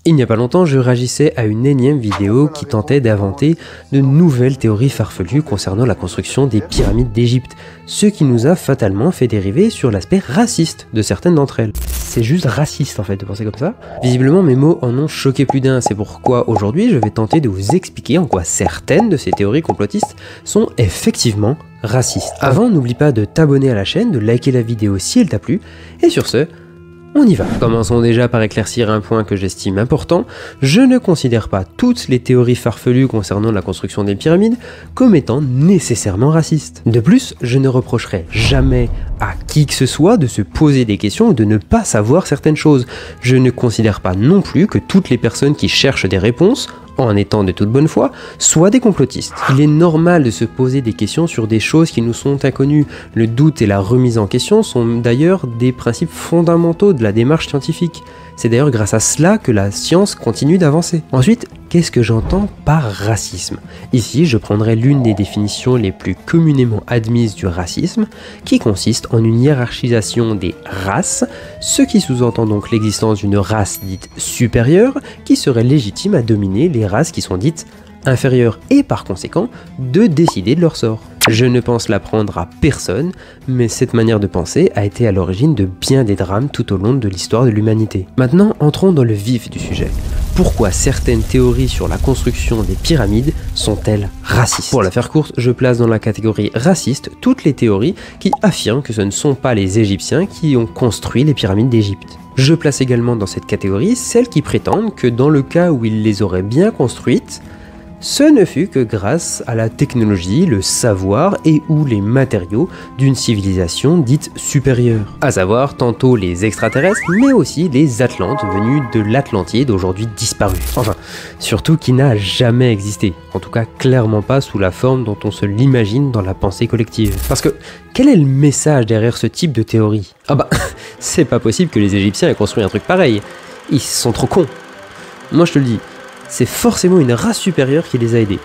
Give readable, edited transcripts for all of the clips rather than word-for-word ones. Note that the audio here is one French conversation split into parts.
Il n'y a pas longtemps, je réagissais à une énième vidéo qui tentait d'inventer de nouvelles théories farfelues concernant la construction des pyramides d'Égypte, ce qui nous a fatalement fait dériver sur l'aspect raciste de certaines d'entre elles. C'est juste raciste en fait de penser comme ça. Visiblement mes mots en ont choqué plus d'un, c'est pourquoi aujourd'hui je vais tenter de vous expliquer en quoi certaines de ces théories complotistes sont effectivement racistes. Avant, n'oublie pas de t'abonner à la chaîne, de liker la vidéo si elle t'a plu, et sur ce, on y va. Commençons déjà par éclaircir un point que j'estime important. Je ne considère pas toutes les théories farfelues concernant la construction des pyramides comme étant nécessairement racistes. De plus, je ne reprocherai jamais à qui que ce soit de se poser des questions ou de ne pas savoir certaines choses. Je ne considère pas non plus que toutes les personnes qui cherchent des réponses, en étant de toute bonne foi, soient des complotistes. Il est normal de se poser des questions sur des choses qui nous sont inconnues. Le doute et la remise en question sont d'ailleurs des principes fondamentaux de la démarche scientifique. C'est d'ailleurs grâce à cela que la science continue d'avancer. Ensuite, qu'est-ce que j'entends par racisme? Ici, je prendrai l'une des définitions les plus communément admises du racisme, qui consiste en une hiérarchisation des races, ce qui sous-entend donc l'existence d'une race dite supérieure, qui serait légitime à dominer les races qui sont dites inférieures, et par conséquent, de décider de leur sort. Je ne pense l'apprendre à personne, mais cette manière de penser a été à l'origine de bien des drames tout au long de l'histoire de l'humanité. Maintenant, entrons dans le vif du sujet. Pourquoi certaines théories sur la construction des pyramides sont-elles racistes? Pour la faire courte, je place dans la catégorie raciste toutes les théories qui affirment que ce ne sont pas les Égyptiens qui ont construit les pyramides d'Égypte. Je place également dans cette catégorie celles qui prétendent que dans le cas où ils les auraient bien construites, ce ne fut que grâce à la technologie, le savoir et ou les matériaux d'une civilisation dite supérieure. À savoir tantôt les extraterrestres, mais aussi les Atlantes venus de l'Atlantide aujourd'hui disparus. Enfin, surtout qui n'a jamais existé. En tout cas, clairement pas sous la forme dont on se l'imagine dans la pensée collective. Parce que, quel est le message derrière ce type de théorie? Ah bah, c'est pas possible que les Égyptiens aient construit un truc pareil. Ils sont trop cons. Moi je te le dis. C'est forcément une race supérieure qui les a aidés.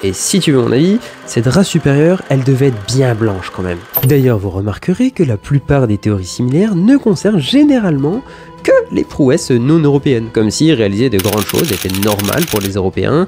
Et si tu veux mon avis, cette race supérieure, elle devait être bien blanche quand même. D'ailleurs, vous remarquerez que la plupart des théories similaires ne concernent généralement que les prouesses non européennes, comme si réaliser de grandes choses était normal pour les Européens,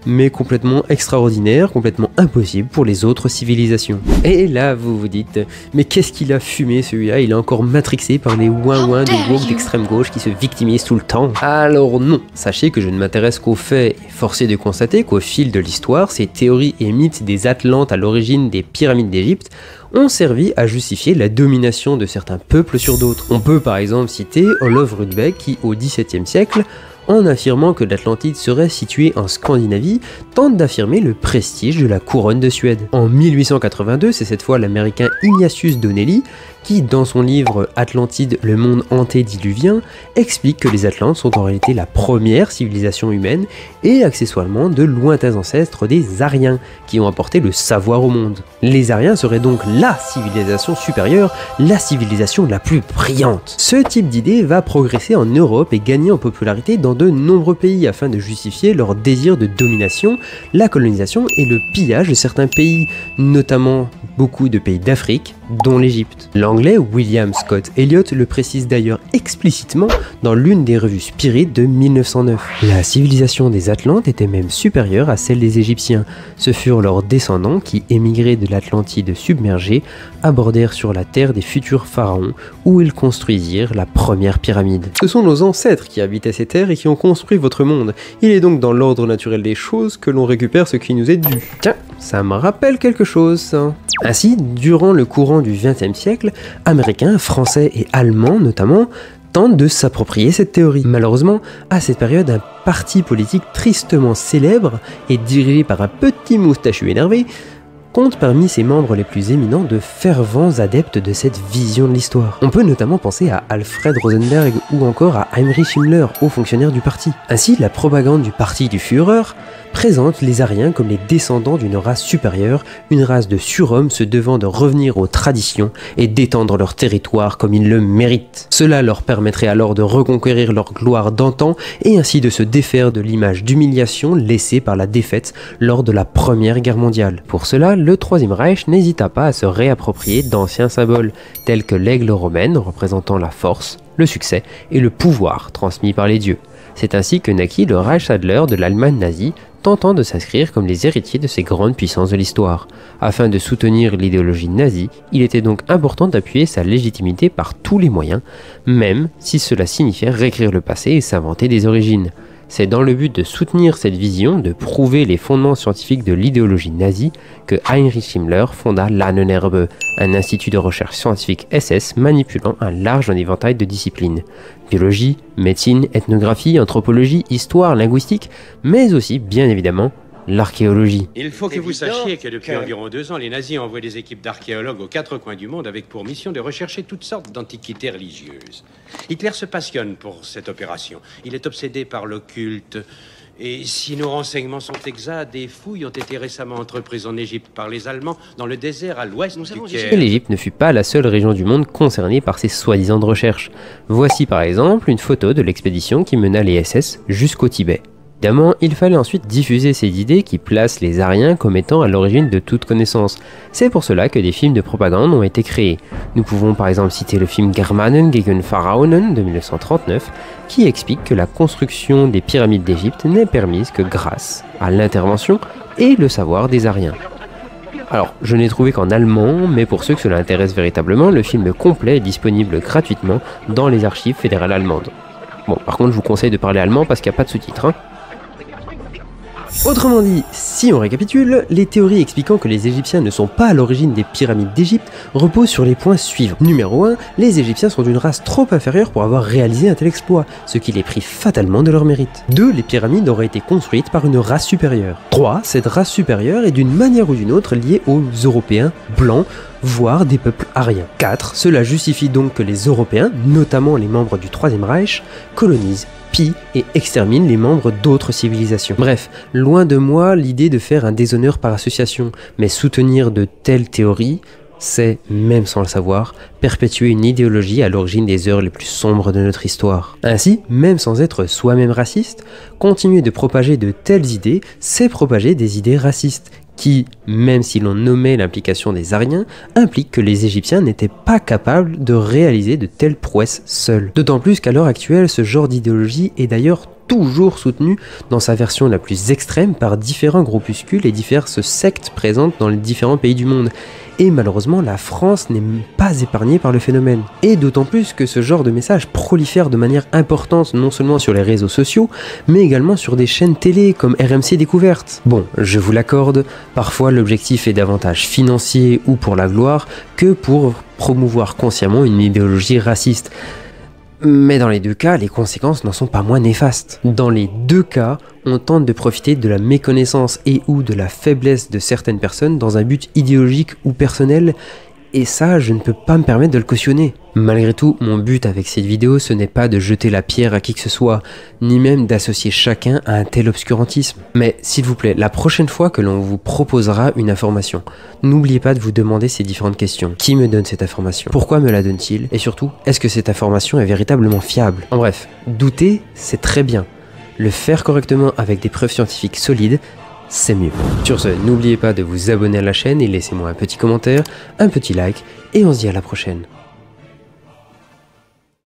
mais complètement extraordinaire, complètement impossible pour les autres civilisations. Et là, vous vous dites, mais qu'est-ce qu'il a fumé celui-là? Il est encore matrixé par les ouin-ouin de woke d'extrême gauche qui se victimisent tout le temps. Alors non, sachez que je ne m'intéresse qu'aux faits et forcé de constater qu'au fil de l'histoire, ces théories et mythes des Atlantes à l'origine des pyramides d'Égypte ont servi à justifier la domination de certains peuples sur d'autres. On peut par exemple citer Olof Rudbeck qui, au XVIIe siècle, en affirmant que l'Atlantide serait située en Scandinavie, tente d'affirmer le prestige de la couronne de Suède. En 1882, c'est cette fois l'américain Ignatius Donnelly qui, dans son livre Atlantide, le monde antédiluvien, explique que les Atlantes sont en réalité la première civilisation humaine et accessoirement de lointains ancêtres des Ariens qui ont apporté le savoir au monde. Les Ariens seraient donc la civilisation supérieure, la civilisation la plus brillante. Ce type d'idée va progresser en Europe et gagner en popularité dans de nombreux pays afin de justifier leur désir de domination, la colonisation et le pillage de certains pays, notamment beaucoup de pays d'Afrique, dont l'Égypte. L'anglais William Scott Elliott le précise d'ailleurs explicitement dans l'une des revues Spirit de 1909. La civilisation des Atlantes était même supérieure à celle des Égyptiens. Ce furent leurs descendants qui, émigrés de l'Atlantide submergée, abordèrent sur la terre des futurs pharaons où ils construisirent la première pyramide. Ce sont nos ancêtres qui habitaient ces terres et qui ont construit votre monde. Il est donc dans l'ordre naturel des choses que l'on récupère ce qui nous est dû. Tiens, ça me rappelle quelque chose ça. Ainsi, durant le courant du XXe siècle, Américains, Français et Allemands notamment, tentent de s'approprier cette théorie. Malheureusement, à cette période, un parti politique tristement célèbre et dirigé par un petit moustachu énervé compte parmi ses membres les plus éminents de fervents adeptes de cette vision de l'histoire. On peut notamment penser à Alfred Rosenberg ou encore à Heinrich Himmler, haut fonctionnaire du parti. Ainsi, la propagande du parti du Führer présente les Ariens comme les descendants d'une race supérieure, une race de surhommes se devant de revenir aux traditions et d'étendre leur territoire comme ils le méritent. Cela leur permettrait alors de reconquérir leur gloire d'antan et ainsi de se défaire de l'image d'humiliation laissée par la défaite lors de la Première Guerre mondiale. Pour cela, le Troisième Reich n'hésita pas à se réapproprier d'anciens symboles tels que l'aigle romaine représentant la force, le succès et le pouvoir transmis par les dieux. C'est ainsi que naquit le Reichsadler de l'Allemagne nazie, tentant de s'inscrire comme les héritiers de ces grandes puissances de l'histoire. Afin de soutenir l'idéologie nazie, il était donc important d'appuyer sa légitimité par tous les moyens, même si cela signifiait réécrire le passé et s'inventer des origines. C'est dans le but de soutenir cette vision, de prouver les fondements scientifiques de l'idéologie nazie, que Heinrich Himmler fonda l'Ahnenerbe, un institut de recherche scientifique SS manipulant un large éventail de disciplines. Biologie, médecine, ethnographie, anthropologie, histoire, linguistique, mais aussi, bien évidemment, l'archéologie. Il faut que vous sachiez que depuis environ 2 ans, les nazis envoient des équipes d'archéologues aux 4 coins du monde avec pour mission de rechercher toutes sortes d'antiquités religieuses. Hitler se passionne pour cette opération. Il est obsédé par l'occulte. Et si nos renseignements sont exacts, des fouilles ont été récemment entreprises en Égypte par les Allemands, dans le désert à l'ouest du Caire. L'Égypte ne fut pas la seule région du monde concernée par ces soi-disant recherches. Voici par exemple une photo de l'expédition qui mena les SS jusqu'au Tibet. Évidemment, il fallait ensuite diffuser ces idées qui placent les Aryens comme étant à l'origine de toute connaissance. C'est pour cela que des films de propagande ont été créés. Nous pouvons par exemple citer le film Germanen gegen Pharaonen de 1939, qui explique que la construction des pyramides d'Égypte n'est permise que grâce à l'intervention et le savoir des Aryens. Alors, je n'ai trouvé qu'en allemand, mais pour ceux que cela intéresse véritablement, le film complet est disponible gratuitement dans les archives fédérales allemandes. Bon, par contre, je vous conseille de parler allemand parce qu'il n'y a pas de sous-titres, hein. Autrement dit, si on récapitule, les théories expliquant que les Égyptiens ne sont pas à l'origine des pyramides d'Égypte reposent sur les points suivants. Numéro 1, les Égyptiens sont d'une race trop inférieure pour avoir réalisé un tel exploit, ce qui les prive fatalement de leur mérite. 2, les pyramides auraient été construites par une race supérieure. 3, cette race supérieure est d'une manière ou d'une autre liée aux Européens blancs, voire des peuples aryens. 4, cela justifie donc que les Européens, notamment les membres du Troisième Reich, colonisent, pillent et exterminent les membres d'autres civilisations. Bref, loin de moi l'idée de faire un déshonneur par association, mais soutenir de telles théories, c'est, même sans le savoir, perpétuer une idéologie à l'origine des heures les plus sombres de notre histoire. Ainsi, même sans être soi-même raciste, continuer de propager de telles idées, c'est propager des idées racistes, qui, même si l'on nommait l'implication des Aryens, implique que les Égyptiens n'étaient pas capables de réaliser de telles prouesses seuls. D'autant plus qu'à l'heure actuelle, ce genre d'idéologie est d'ailleurs toujours soutenu dans sa version la plus extrême par différents groupuscules et diverses sectes présentes dans les différents pays du monde. Et malheureusement, la France n'est pas épargnée par le phénomène. Et d'autant plus que ce genre de message prolifère de manière importante non seulement sur les réseaux sociaux, mais également sur des chaînes télé comme RMC Découverte. Bon, je vous l'accorde, parfois l'objectif est davantage financier ou pour la gloire que pour promouvoir consciemment une idéologie raciste. Mais dans les deux cas, les conséquences n'en sont pas moins néfastes. Dans les deux cas, on tente de profiter de la méconnaissance et ou de la faiblesse de certaines personnes dans un but idéologique ou personnel, et ça, je ne peux pas me permettre de le cautionner. Malgré tout, mon but avec cette vidéo, ce n'est pas de jeter la pierre à qui que ce soit, ni même d'associer chacun à un tel obscurantisme. Mais s'il vous plaît, la prochaine fois que l'on vous proposera une information, n'oubliez pas de vous demander ces différentes questions. Qui me donne cette information? Pourquoi me la donne-t-il? Et surtout, est-ce que cette information est véritablement fiable? En bref, douter, c'est très bien. Le faire correctement avec des preuves scientifiques solides, c'est mieux. Sur ce, n'oubliez pas de vous abonner à la chaîne et laissez-moi un petit commentaire, un petit like, et on se dit à la prochaine.